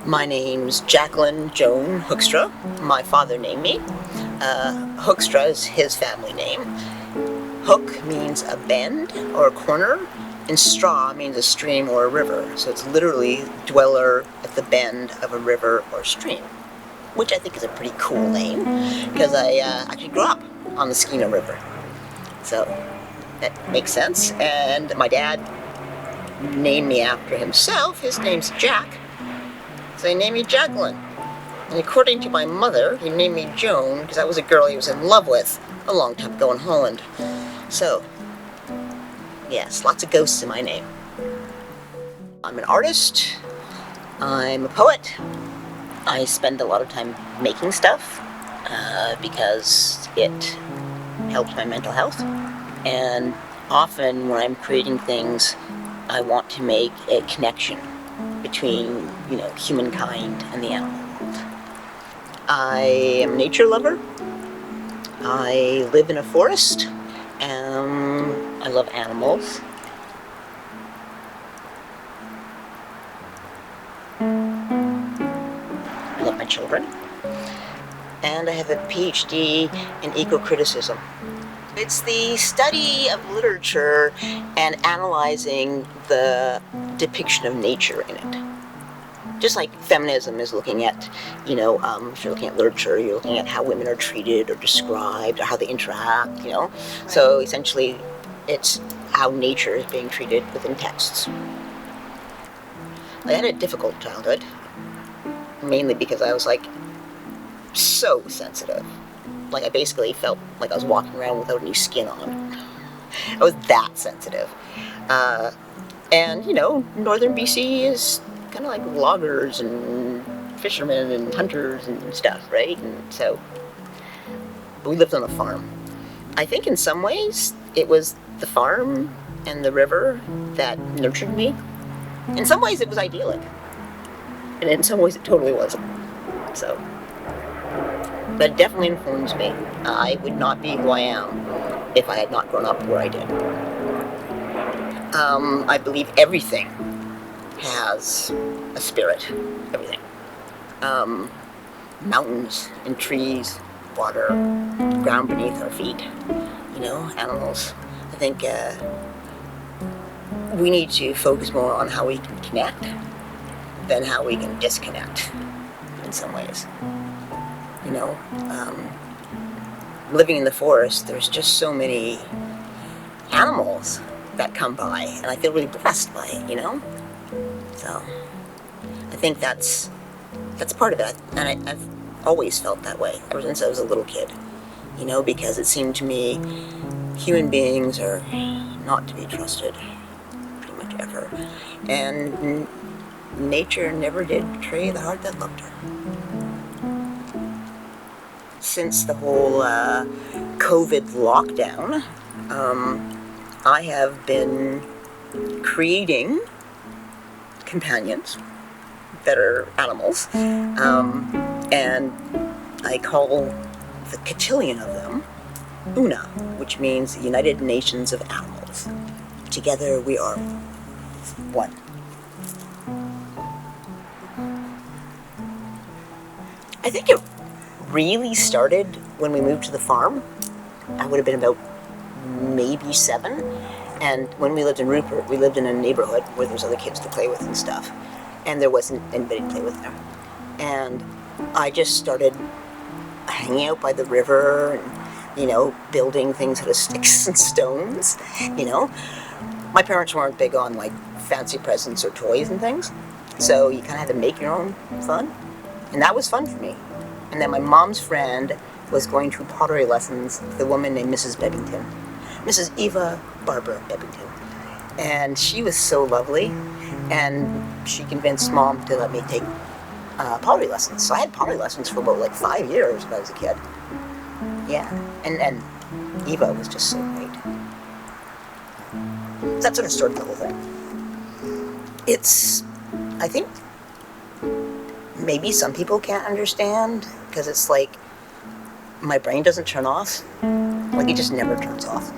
My name's Jacqueline Joan Hoekstra. My father named me. Hoekstra is his family name. Hook means a bend or a corner, and straw means a stream or a river. So it's literally dweller at the bend of a river or stream, which I think is a pretty cool name because I actually grew up on the Skeena River. So that makes sense. And my dad named me after himself. His name's Jack. So he named me Jacqueline. And according to my mother, he named me Joan because I was a girl he was in love with a long time ago in Holland. So, yes, lots of ghosts in my name. I'm an artist. I'm a poet. I spend a lot of time making stuff because it helps my mental health. And often when I'm creating things, I want to make a connection between, humankind and the animal world. I am a nature lover. I live in a forest. I love animals. I love my children. And I have a PhD in eco-criticism. It's the study of literature and analyzing the depiction of nature in it. Just like feminism is looking at, if you're looking at literature, you're looking at how women are treated or described or how they interact, So essentially, it's how nature is being treated within texts. I had a difficult childhood, mainly because I was so sensitive. I basically felt like I was walking around without any skin on. I was that sensitive. And northern BC is kind of like loggers and fishermen and hunters and stuff, right? And so we lived on a farm. I think in some ways it was the farm and the river that nurtured me. In some ways it was idyllic. And in some ways it totally wasn't. So, but it definitely informs me. I would not be who I am if I had not grown up where I did. I believe everything has a spirit. Everything. Mountains and trees, water, ground beneath our feet, animals. I think we need to focus more on how we can connect than how we can disconnect in some ways. Living in the forest, there's just so many animals that come by, and I feel really blessed by it, So, I think that's part of it, and I've always felt that way ever since I was a little kid, because it seemed to me human beings are not to be trusted pretty much ever, and nature never did betray the heart that loved her. Since the whole COVID lockdown, I have been creating companions that are animals, and I call the cotillion of them UNA, which means the United Nations of Animals. Together we are one. I think it really started when we moved to the farm. I would have been about maybe 7, and when we lived in Rupert, we lived in a neighborhood where there was other kids to play with and stuff, and there wasn't anybody to play with there. And I just started hanging out by the river and, building things out of sticks and stones, My parents weren't big on fancy presents or toys and things, so you kind of had to make your own fun, and that was fun for me. And then my mom's friend was going to pottery lessons with a woman named Mrs. Bebbington, Mrs. Eva Barbara Bebbington. And she was so lovely, and she convinced Mom to let me take pottery lessons. So I had pottery lessons for about 5 years when I was a kid. Yeah, and Eva was just so great. That sort of started the whole thing. I think, maybe some people can't understand, because it's my brain doesn't turn off. It just never turns off.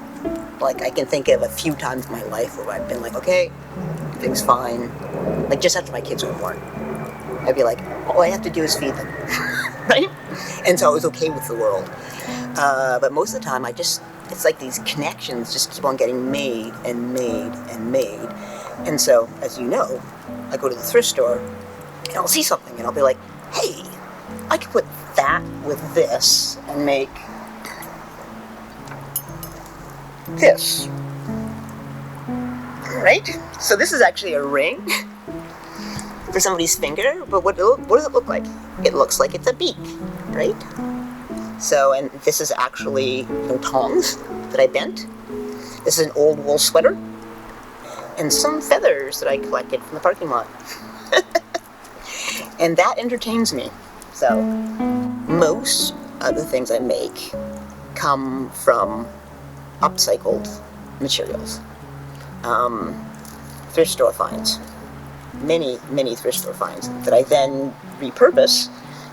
I can think of a few times in my life where I've been okay, everything's fine. Just after my kids were born. I'd be like, all I have to do is feed them, right? And so I was okay with the world. But most of the time, it's like these connections just keep on getting made and made and made. And so, as you know, I go to the thrift store and I'll see something and I'll be like, hey, I could put that with this and make this. Right? So this is actually a ring for somebody's finger, but what does it look like? It looks like it's a beak, right? So, and this is actually tongs that I bent. This is an old wool sweater and some feathers that I collected from the parking lot. And that entertains me. So, most of the things I make come from upcycled materials. Thrift store finds. Many thrift store finds that I then repurpose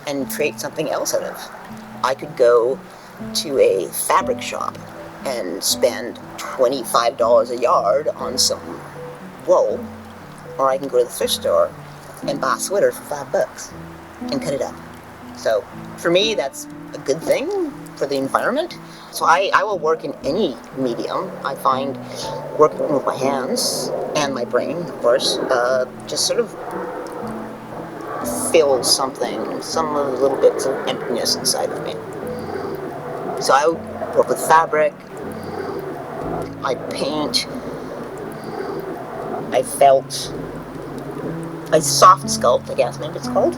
and create something else out of. I could go to a fabric shop and spend $25 a yard on some wool, or I can go to the thrift store and buy a sweater for $5 and cut it up. So for me, that's a good thing for the environment. So I will work in any medium. I find working with my hands and my brain, of course, just sort of fills something, some of the little bits of emptiness inside of me. So I work with fabric, I paint, I felt, I soft sculpt, I guess maybe it's called.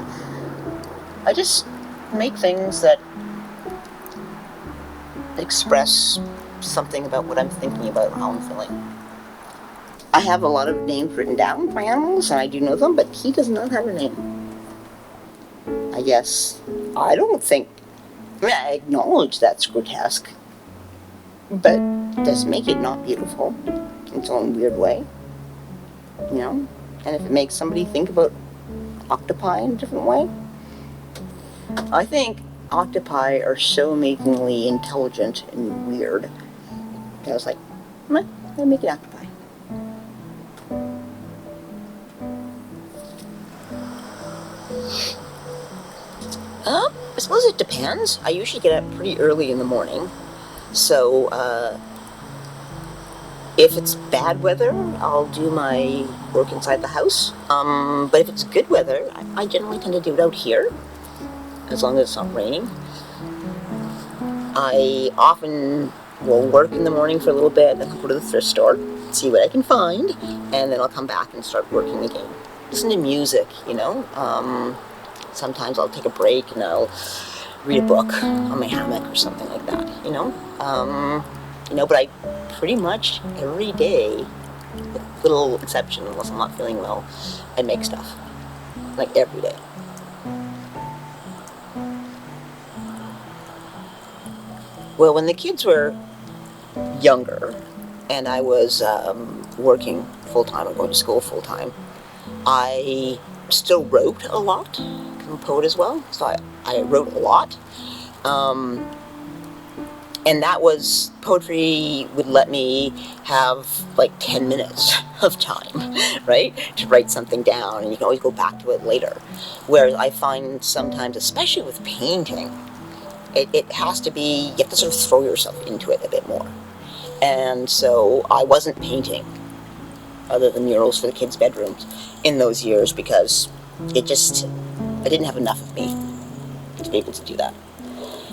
I just make things that express something about what I'm thinking about, how I'm feeling. I have a lot of names written down for animals, and I do know them, but he does not have a name. I guess, I I acknowledge that's grotesque, but it does make it not beautiful in its own weird way, you know? And if it makes somebody think about octopi in a different way, I think octopi are so amazingly intelligent and weird. I was like, I'll make an octopi. I suppose it depends. I usually get up pretty early in the morning. So, if it's bad weather, I'll do my work inside the house. But if it's good weather, I generally tend to do it out here, as long as it's not raining. I often will work in the morning for a little bit, then I'll go to the thrift store, see what I can find, and then I'll come back and start working again. Listen to music, you know. Sometimes I'll take a break and I'll read a book on my hammock or something like that, you know. But I pretty much every day, with little exception, unless I'm not feeling well, I make stuff. Like every day. Well, when the kids were younger and I was working full-time and going to school full-time, I still wrote a lot. I'm a poet as well, so I wrote a lot. And that was, poetry would let me have like 10 minutes of time, right, to write something down, and you can always go back to it later. Whereas I find sometimes, especially with painting, it has to be, you have to sort of throw yourself into it a bit more. And so I wasn't painting other than murals for the kids' bedrooms in those years because I didn't have enough of me to be able to do that.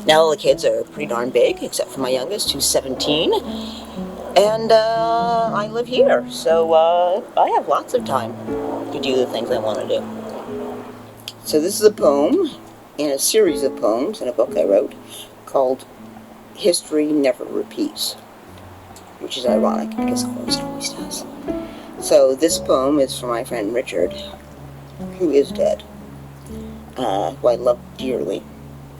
Now all the kids are pretty darn big, except for my youngest, who's 17, and I live here, so I have lots of time to do the things I want to do. So this is a poem in a series of poems in a book I wrote called History Never Repeats, which is ironic because of course it always does. So this poem is from my friend Richard, who is dead, who I love dearly,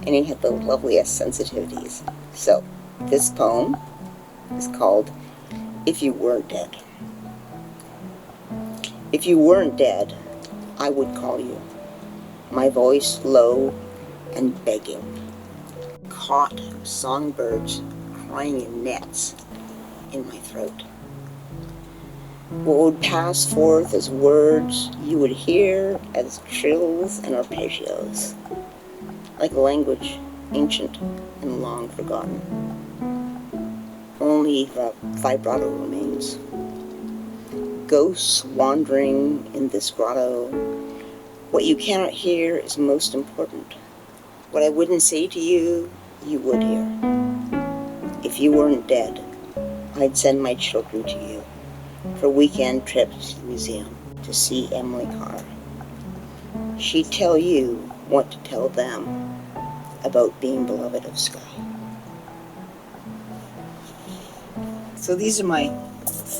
and he had the loveliest sensitivities. So this poem is called If You Weren't Dead. If you weren't dead, I would call you, my voice low and begging, caught songbirds crying in nets in my throat. What would pass forth as words you would hear as trills and arpeggios, like a language ancient and long forgotten. Only the vibrato remains. Ghosts wandering in this grotto. What you cannot hear is most important. What I wouldn't say to you, you would hear. If you weren't dead, I'd send my children to you for weekend trips to the museum to see Emily Carr. She'd tell you what to tell them about being beloved of Sky. So these are my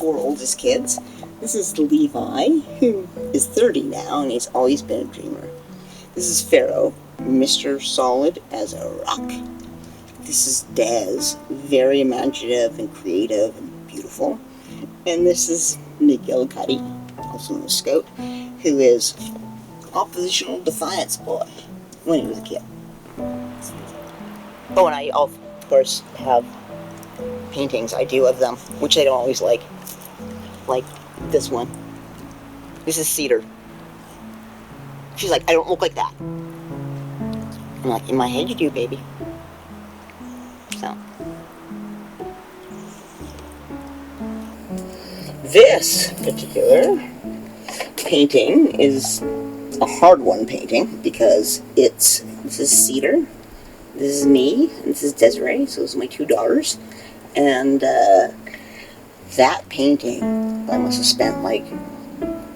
4 oldest kids. This is Levi, who is 30 now, and he's always been a dreamer. This is Pharaoh, Mr. Solid as a rock. This is Dez, very imaginative and creative and beautiful. And this is Miguel Cuddy, also a scout, who is oppositional defiance boy when he was a kid. Oh, and I, of course, have paintings I do of them, which I don't always like this one. This is Cedar. She's like, I don't look like that. I'm like, in my head you do, baby. So. This particular painting is a hard one painting because this is Cedar, this is me, and this is Desiree, so those are my 2 daughters. And that painting I must have spent like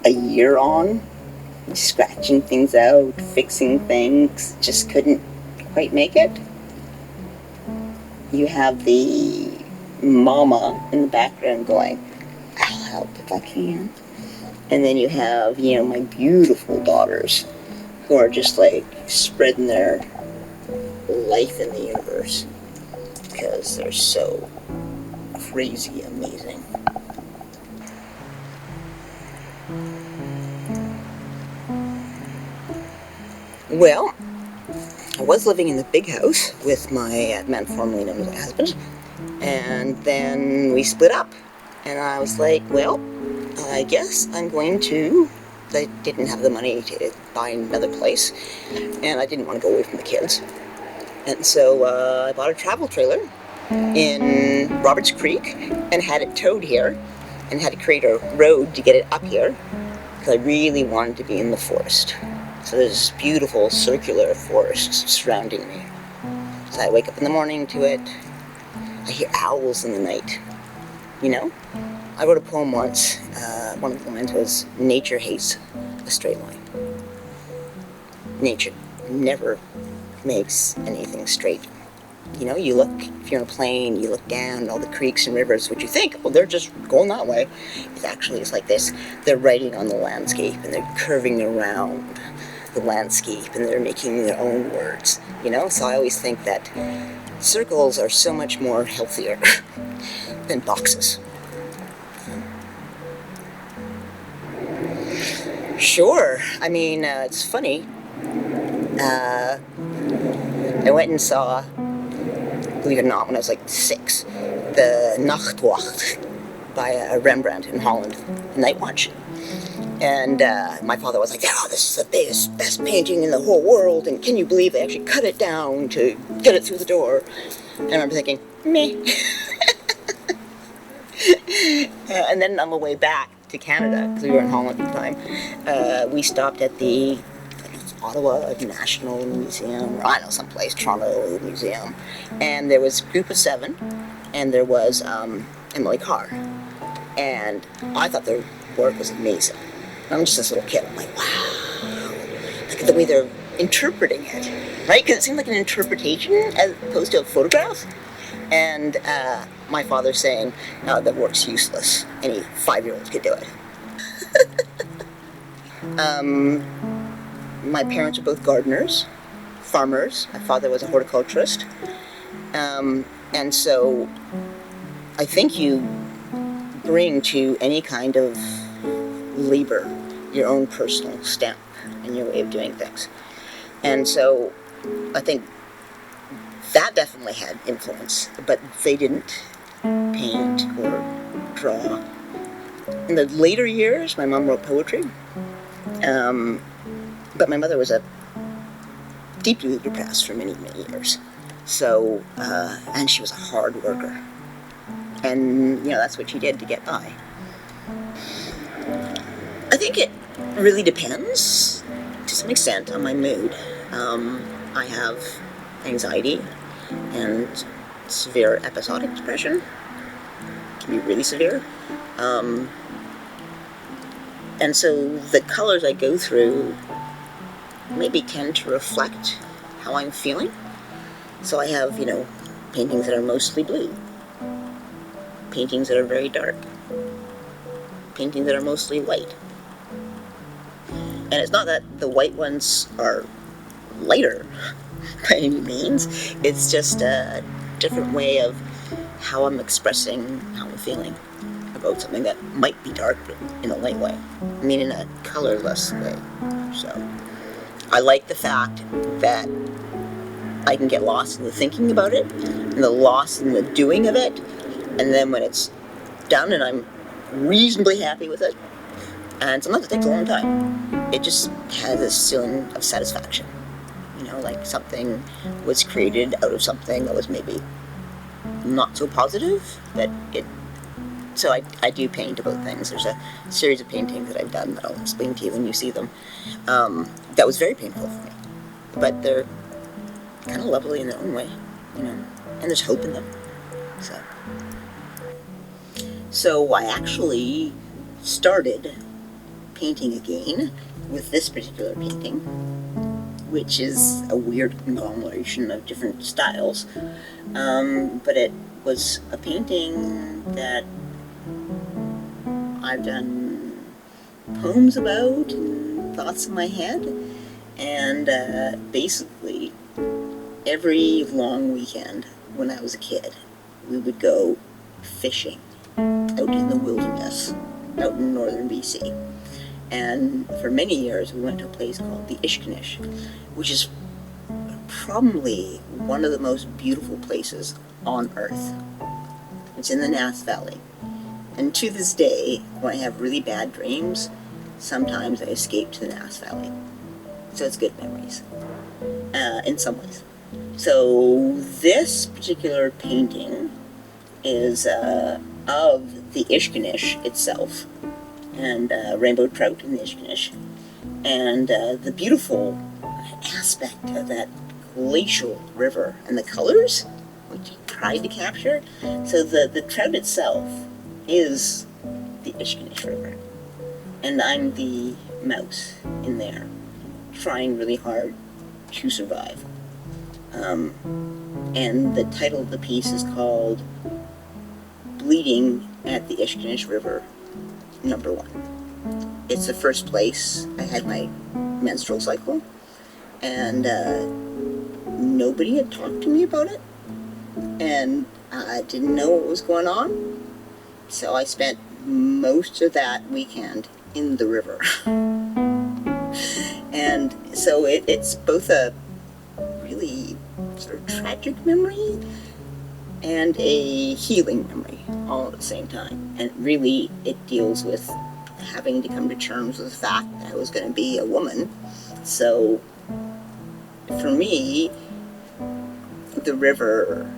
a year on, scratching things out, fixing things, just couldn't quite make it. You have the mama in the background going, I'll help if I can. And then you have, my beautiful daughters who are just like spreading their life in the universe because they're so crazy amazing. Well, I was living in the big house with my man formerly known as my husband, and then we split up. And I was like, well, I guess I'm going to... I didn't have the money to buy another place, and I didn't want to go away from the kids. And so I bought a travel trailer in Roberts Creek and had it towed here and had to create a road to get it up here because I really wanted to be in the forest. So there's this beautiful circular forest surrounding me. So I wake up in the morning to it. I hear owls in the night. I wrote a poem once. One of the lines was, nature hates a straight line. Nature never makes anything straight. You look, if you're on a plane, you look down at all the creeks and rivers, what you think, well, they're just going that way. It's like this. They're writing on the landscape, and they're curving around the landscape, and they're making their own words, So I always think that circles are so much more healthier than boxes. Sure. I mean, it's funny. I went and saw, believe it or not, when I was like 6, the Nachtwacht by Rembrandt in Holland, Night Watch. And my father was like, oh, this is the best painting in the whole world, and can you believe they actually cut it down to get it through the door? And I remember thinking, meh. And then on the way back to Canada, because we were in Holland at the time, we stopped at the Ottawa National Museum, or I don't know, someplace, Toronto Museum, and there was a group of 7, and there was Emily Carr, and I thought their work was amazing. And I'm just this little kid, I'm like, wow, look at the way they're interpreting it, right? Because it seemed like an interpretation as opposed to a photograph. And my father saying, no, that work's useless. Any 5-year-old could do it. My parents are both gardeners, farmers. My father was a horticulturist. And so I think you bring to any kind of labor your own personal stamp and your way of doing things. And so I think that definitely had influence, but they didn't paint or draw In the later years, my mom wrote poetry, but my mother was deeply depressed for many, many years. So, and she was a hard worker. And, that's what she did to get by. I think it really depends, to some extent, on my mood. I have anxiety and severe episodic depression. It can be really severe. And so the colors I go through maybe tend to reflect how I'm feeling. So I have, paintings that are mostly blue, paintings that are very dark, paintings that are mostly white. And it's not that the white ones are lighter by any means, it's just a different way of how I'm expressing how I'm feeling about something that might be dark but in a light way. I mean, in a colorless way. So I like the fact that I can get lost in the thinking about it, and the lost in the doing of it, and then when it's done and I'm reasonably happy with it, and sometimes it takes a long time, it just has this feeling of satisfaction. Like something was created out of something that was maybe not so positive, so I do paint about things. There's a series of paintings that I've done that I'll explain to you when you see them. That was very painful for me, but they're kind of lovely in their own way, and there's hope in them. So I actually started painting again with this particular painting, which is a weird conglomeration of different styles, but it was a painting that I've done poems about and thoughts in my head, and basically every long weekend when I was a kid, we would go fishing out in the wilderness, out in northern BC. And for many years we went to a place called the Ishkanish, which is probably one of the most beautiful places on earth. It's in the Nass Valley. And to this day, when I have really bad dreams, sometimes I escape to the Nass Valley. So it's good memories, in some ways. So this particular painting is of the Ishkanish itself, and rainbow trout in the Ishkanish, and the beautiful aspect of that glacial river and the colors, which he tried to capture. So the trout itself is the Ishkanish River, and I'm the mouse in there, trying really hard to survive. And the title of the piece is called Bleeding at the Ishkanish River, number 1. It's the first place I had my menstrual cycle, and nobody had talked to me about it, and I didn't know what was going on, so I spent most of that weekend in the river. And so it's both a really sort of tragic memory and a healing memory all at the same time. And really it deals with having to come to terms with the fact that I was going to be a woman. So for me, the river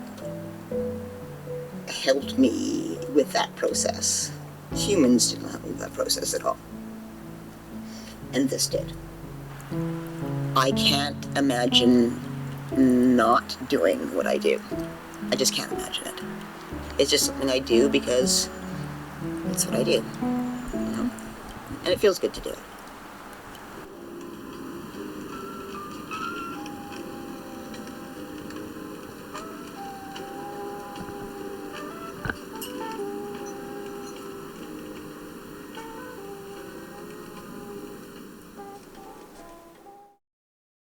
helped me with that process. Humans didn't help me with that process at all. And this did. I can't imagine not doing what I do. I just can't imagine it. It's just something I do because it's what I do, And it feels good to do it.